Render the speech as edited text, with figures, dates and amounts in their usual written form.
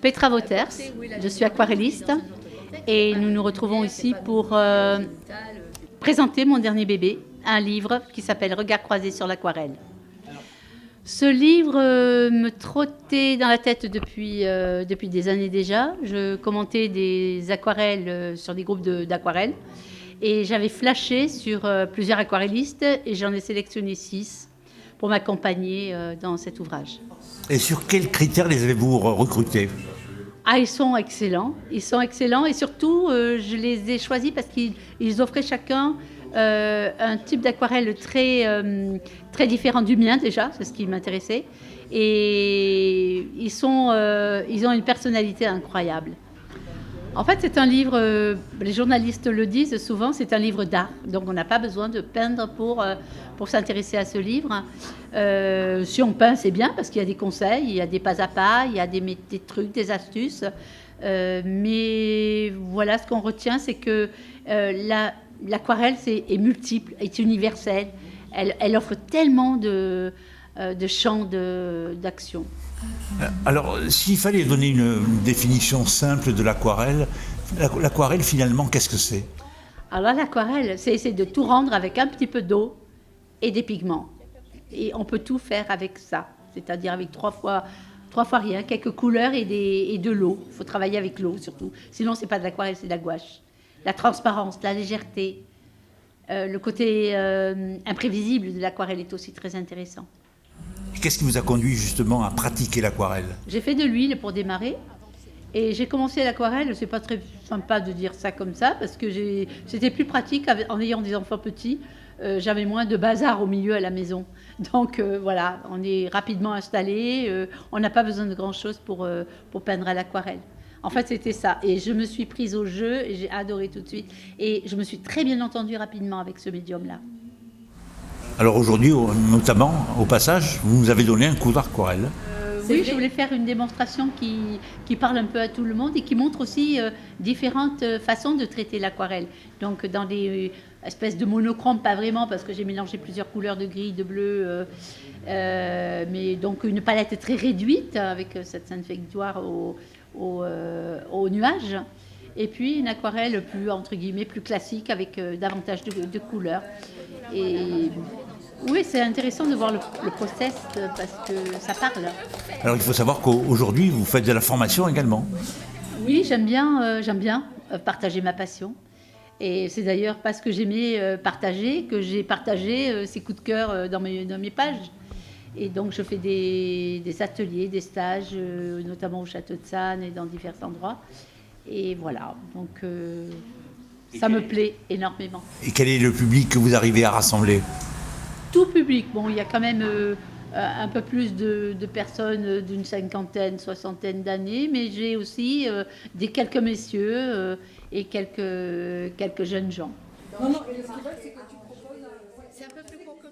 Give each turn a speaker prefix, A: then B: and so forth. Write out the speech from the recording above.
A: Petra Wouters, je suis aquarelliste et nous nous retrouvons ici pour présenter mon dernier bébé, un livre qui s'appelle Regards croisés sur l'aquarelle. Ce livre me trottait dans la tête depuis des années déjà. Je commentais des aquarelles sur des groupes d'aquarelles et j'avais flashé sur plusieurs aquarellistes et j'en ai sélectionné 6 pour m'accompagner dans cet ouvrage.
B: Et sur quels critères les avez-vous recrutés ?
A: Ah, ils sont excellents et surtout je les ai choisis parce qu'ils offraient chacun un type d'aquarelle très différent du mien déjà, c'est ce qui m'intéressait, et ils ont une personnalité incroyable. En fait, c'est un livre, les journalistes le disent souvent, c'est un livre d'art. Donc, on n'a pas besoin de peindre pour s'intéresser à ce livre. Si on peint, c'est bien parce qu'il y a des conseils, il y a des pas à pas, il y a des trucs, des astuces. Mais voilà, ce qu'on retient, c'est que l'aquarelle est multiple, est universelle. Elle offre tellement de champs d'action.
B: Alors, s'il fallait donner une définition simple de l'aquarelle, l'aquarelle finalement, qu'est-ce que c'est ?
A: Alors l'aquarelle, c'est essayer de tout rendre avec un petit peu d'eau et des pigments. Et on peut tout faire avec ça, c'est-à-dire avec trois fois rien, quelques couleurs et de l'eau. Il faut travailler avec l'eau surtout, sinon c'est pas de l'aquarelle, c'est de la gouache. La transparence, la légèreté, le côté imprévisible de l'aquarelle est aussi très intéressant.
B: Qu'est-ce qui vous a conduit justement à pratiquer l'aquarelle ?
A: J'ai fait de l'huile pour démarrer et j'ai commencé l'aquarelle. C'est pas très sympa de dire ça comme ça parce que c'était plus pratique en ayant des enfants petits. J'avais moins de bazar au milieu à la maison. Donc voilà, on est rapidement installé. On n'a pas besoin de grand-chose pour peindre à l'aquarelle. En fait, c'était ça. Et je me suis prise au jeu et j'ai adoré tout de suite. Et je me suis très bien entendue rapidement avec ce médium-là.
B: Alors aujourd'hui, notamment, au passage, vous nous avez donné un cours d'aquarelle.
A: Oui, je voulais faire une démonstration qui parle un peu à tout le monde et qui montre aussi différentes façons de traiter l'aquarelle. Donc dans des espèces de monochrome, pas vraiment, parce que j'ai mélangé plusieurs couleurs de gris, de bleu, mais donc une palette très réduite avec cette Sainte Victoire au nuage. Et puis une aquarelle plus, entre guillemets, plus classique avec davantage de couleurs. Et oui, c'est intéressant de voir le process parce que ça parle.
B: Alors il faut savoir qu'aujourd'hui, vous faites de la formation également.
A: Oui, j'aime bien partager ma passion. Et c'est d'ailleurs parce que j'aimais partager que j'ai partagé ces coups de cœur dans mes pages. Et donc je fais des ateliers, des stages, notamment au Château de Sannes et dans divers endroits. Et voilà, donc ça me plaît énormément.
B: Et quel est le public que vous arrivez à rassembler ?
A: Tout public. Bon, il y a quand même un peu plus de personnes d'une 50aine, 60aine d'années, mais j'ai aussi quelques messieurs et quelques jeunes gens. Non, et ce qu'ils veulent, c'est que tu proposes... C'est un peu plus court que